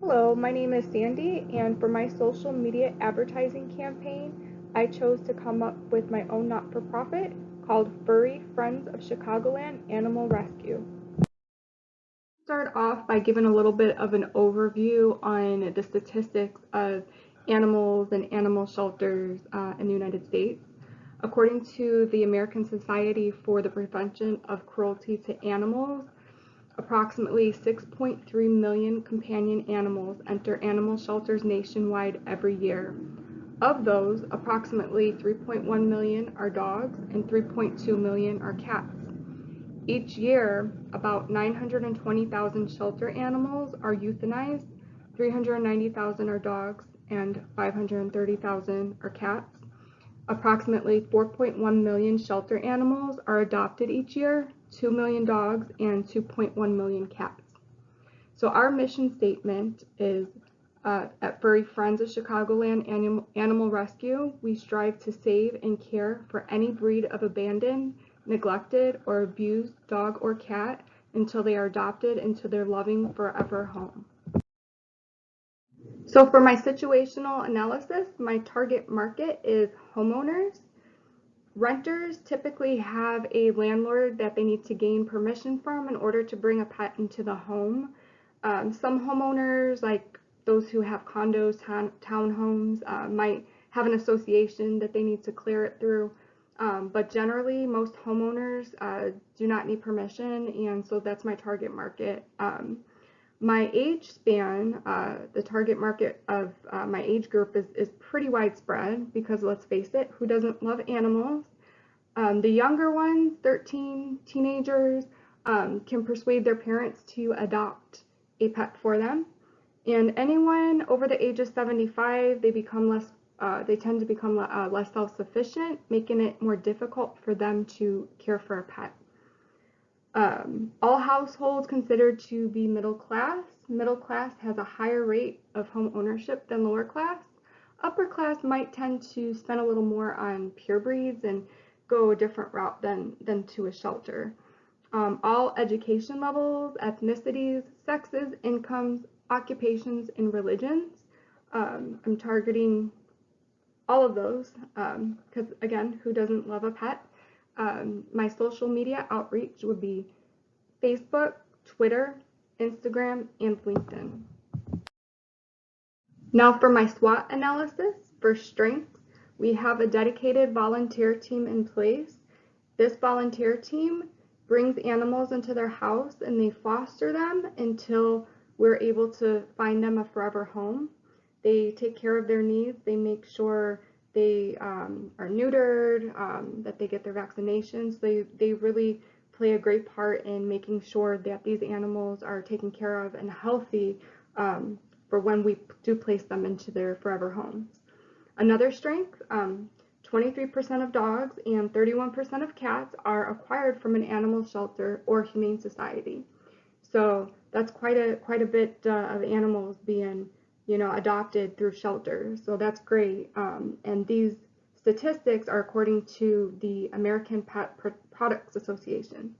Hello, my name is Sandy, and for my social media advertising campaign, I chose to come up with my own not-for-profit called Furry Friends of Chicagoland Animal Rescue. Start off by giving a little bit of an overview on the statistics of animals and animal shelters in the United States. According to the American Society for the Prevention of Cruelty to Animals, approximately 6.3 million companion animals enter animal shelters nationwide every year. Of those, approximately 3.1 million are dogs and 3.2 million are cats. Each year, about 920,000 shelter animals are euthanized, 390,000 are dogs, and 530,000 are cats. Approximately 4.1 million shelter animals are adopted each year, 2 million dogs, and 2.1 million cats. So our mission statement is at Furry Friends of Chicagoland Animal Rescue, we strive to save and care for any breed of abandoned, neglected, or abused dog or cat until they are adopted into their loving forever home. So for my situational analysis, my target market is homeowners. Renters typically have a landlord that they need to gain permission from in order to bring a pet into the home. Some homeowners, like those who have condos, townhomes, might have an association that they need to clear it through. But generally, most homeowners do not need permission, and so that's my target market. My age span, the target market of my age group is pretty widespread because let's face it, who doesn't love animals? The younger ones, 13 teenagers, can persuade their parents to adopt a pet for them. And anyone over the age of 75, they tend to become less self-sufficient, making it more difficult for them to care for a pet. All households considered to be middle class. Middle class has a higher rate of home ownership than lower class. Upper class might tend to spend a little more on pure breeds and go a different route than to a shelter. All education levels, ethnicities, sexes, incomes, occupations, and religions. I'm targeting all of those because, again, who doesn't love a pet? My social media outreach would be Facebook, Twitter, Instagram, and LinkedIn. Now for my SWOT analysis. For strengths, we have a dedicated volunteer team in place. This volunteer team brings animals into their house and they foster them until we're able to find them a forever home. They take care of their needs. They make sure they are neutered, that they get their vaccinations. They really play a great part in making sure that these animals are taken care of and healthy for when we do place them into their forever homes. Another strength, 23% of dogs and 31% of cats are acquired from an animal shelter or humane society. So that's quite a bit of animals being adopted through shelters. So that's great. And these statistics are according to the American Pet Products Association.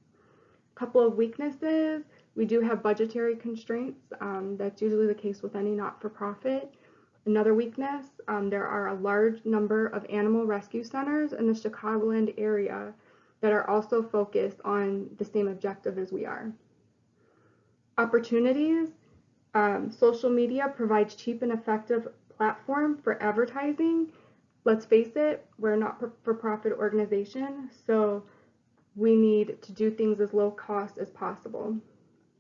A couple of weaknesses. We do have budgetary constraints. That's usually the case with any not-for-profit. Another weakness, there are a large number of animal rescue centers in the Chicagoland area that are also focused on the same objective as we are. Opportunities. Social media provides cheap and effective platform for advertising. Let's face it, we're a not-for-profit organization, so we need to do things as low cost as possible.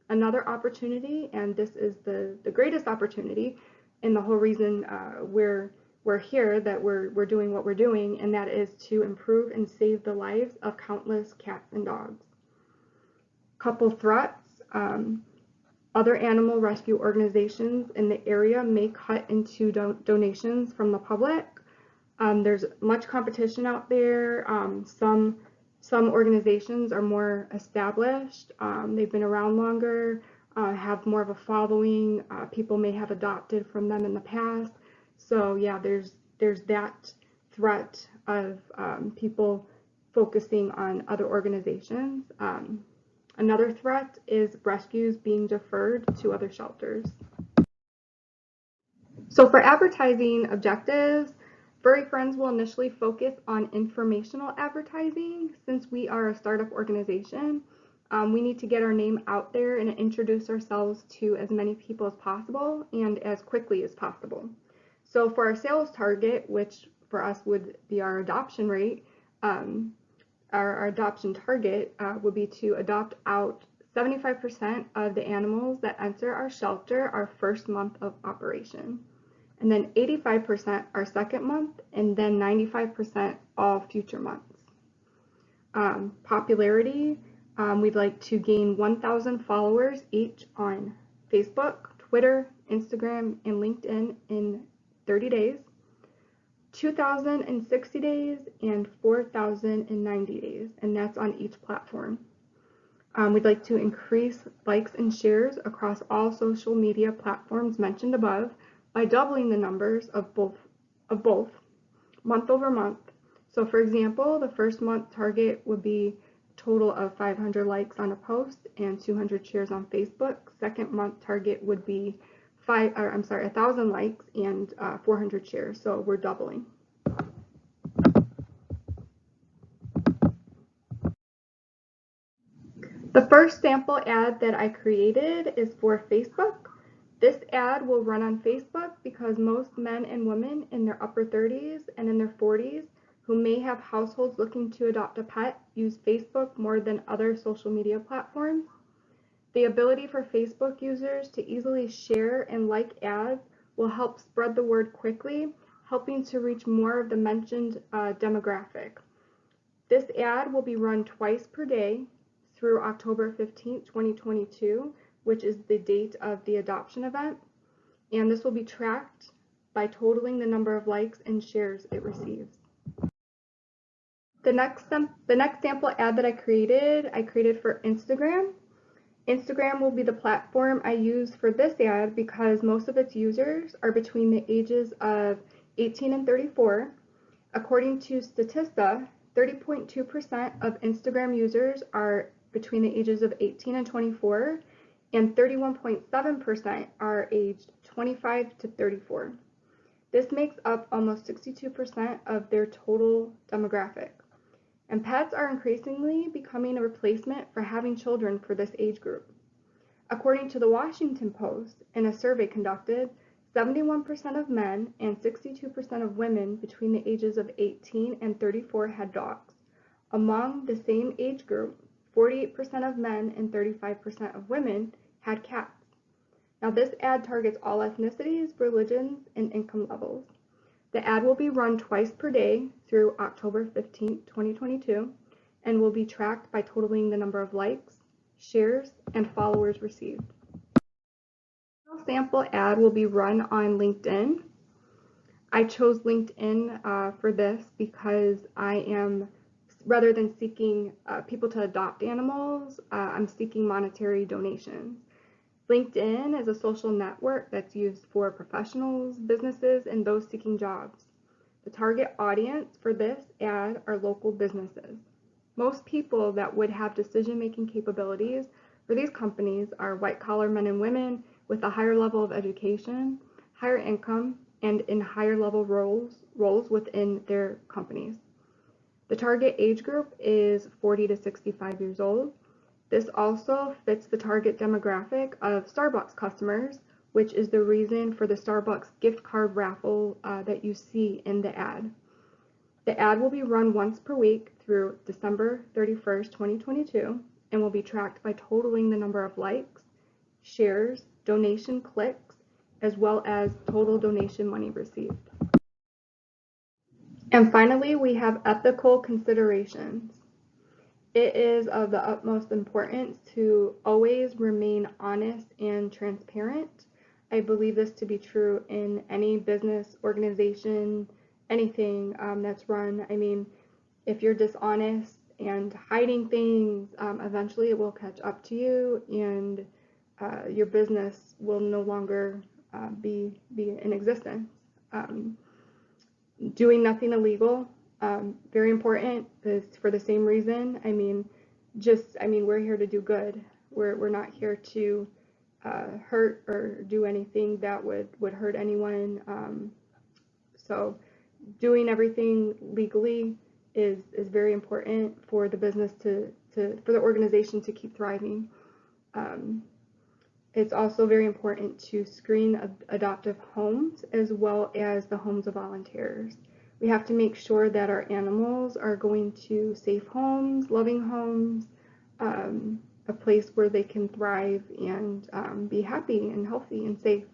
Another opportunity, and this is the greatest opportunity, and the whole reason we're here, that we're doing what we're doing, and that is to improve and save the lives of countless cats and dogs. Couple threats. Other animal rescue organizations in the area may cut into donations from the public. There's much competition out there. Some organizations are more established. They've been around longer, have more of a following. People may have adopted from them in the past. So yeah, there's that threat of people focusing on other organizations. Another threat is rescues being deferred to other shelters. So for advertising objectives, Furry Friends will initially focus on informational advertising. Since we are a startup organization, we need to get our name out there and introduce ourselves to as many people as possible and as quickly as possible. So for our sales target, which for us would be our adoption rate, our adoption target would be to adopt out 75% of the animals that enter our shelter our first month of operation, and then 85% our second month, and then 95% all future months. Popularity, we'd like to gain 1,000 followers each on Facebook, Twitter, Instagram, and LinkedIn in 30 days. 2,000 in 60 days and 4,000 in 90 days, and that's on each platform. We'd like to increase likes and shares across all social media platforms mentioned above by doubling the numbers of both month over month. So for example, the first month target would be a total of 500 likes on a post and 200 shares on Facebook. Second month target would be 1,000 likes and 400 shares, so we're doubling. The first sample ad that I created is for Facebook. This ad will run on Facebook because most men and women in their upper 30s and in their 40s who may have households looking to adopt a pet use Facebook more than other social media platforms. The ability for Facebook users to easily share and like ads will help spread the word quickly, helping to reach more of the mentioned demographic. This ad will be run twice per day through October 15, 2022, which is the date of the adoption event, and this will be tracked by totaling the number of likes and shares it receives. The next sample ad that I created for Instagram. Instagram will be the platform I use for this ad because most of its users are between the ages of 18 and 34. According to Statista, 30.2% of Instagram users are between the ages of 18 and 24, and 31.7% are aged 25 to 34. This makes up almost 62% of their total demographic. And pets are increasingly becoming a replacement for having children for this age group. According to the Washington Post, in a survey conducted, 71% of men and 62% of women between the ages of 18 and 34 had dogs. Among the same age group, 48% of men and 35% of women had cats. Now this ad targets all ethnicities, religions, and income levels. The ad will be run twice per day through October 15, 2022, and will be tracked by totaling the number of likes, shares, and followers received. The sample ad will be run on LinkedIn. I chose LinkedIn for this because I am, rather than seeking people to adopt animals, I'm seeking monetary donations. LinkedIn is a social network that's used for professionals, businesses, and those seeking jobs. The target audience for this ad are local businesses. Most people that would have decision-making capabilities for these companies are white-collar men and women with a higher level of education, higher income, and in higher level roles within their companies. The target age group is 40 to 65 years old. This also fits the target demographic of Starbucks customers, which is the reason for the Starbucks gift card raffle that you see in the ad. The ad will be run once per week through December 31st, 2022, and will be tracked by totaling the number of likes, shares, donation clicks, as well as total donation money received. And finally, we have ethical considerations. It is of the utmost importance to always remain honest and transparent. I believe this to be true in any business, organization, anything that's run. I mean, if you're dishonest and hiding things, eventually it will catch up to you, and your business will no longer be in existence. Doing nothing illegal, very important, is for the same reason. I mean, we're here to do good. We're not here to hurt or do anything that would hurt anyone. So doing everything legally is very important for the business for the organization to keep thriving. It's also very important to screen adoptive homes as well as the homes of volunteers. We have to make sure that our animals are going to safe homes, loving homes, a place where they can thrive and be happy and healthy and safe.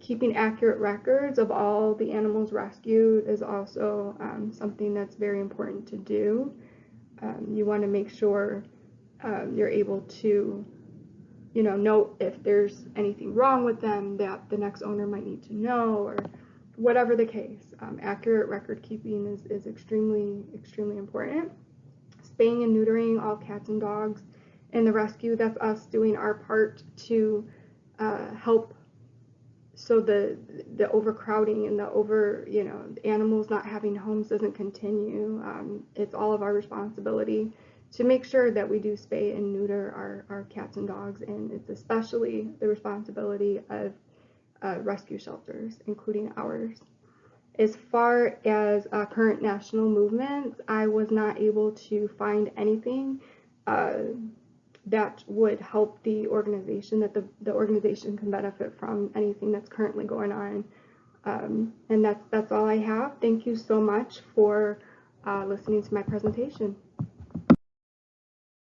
Keeping accurate records of all the animals rescued is also something that's very important to do. You want to make sure you're able to note if there's anything wrong with them that the next owner might need to know, or whatever the case. Accurate record keeping is extremely important. Spaying and neutering all cats and dogs in the rescue, that's us doing our part to help so the overcrowding and the animals not having homes doesn't continue. It's all of our responsibility to make sure that we do spay and neuter our cats and dogs, and it's especially the responsibility of rescue shelters, including ours. As far as current national movements, I was not able to find anything that would help the organization, that the organization can benefit from anything that's currently going on. And that's all I have. Thank you so much for listening to my presentation.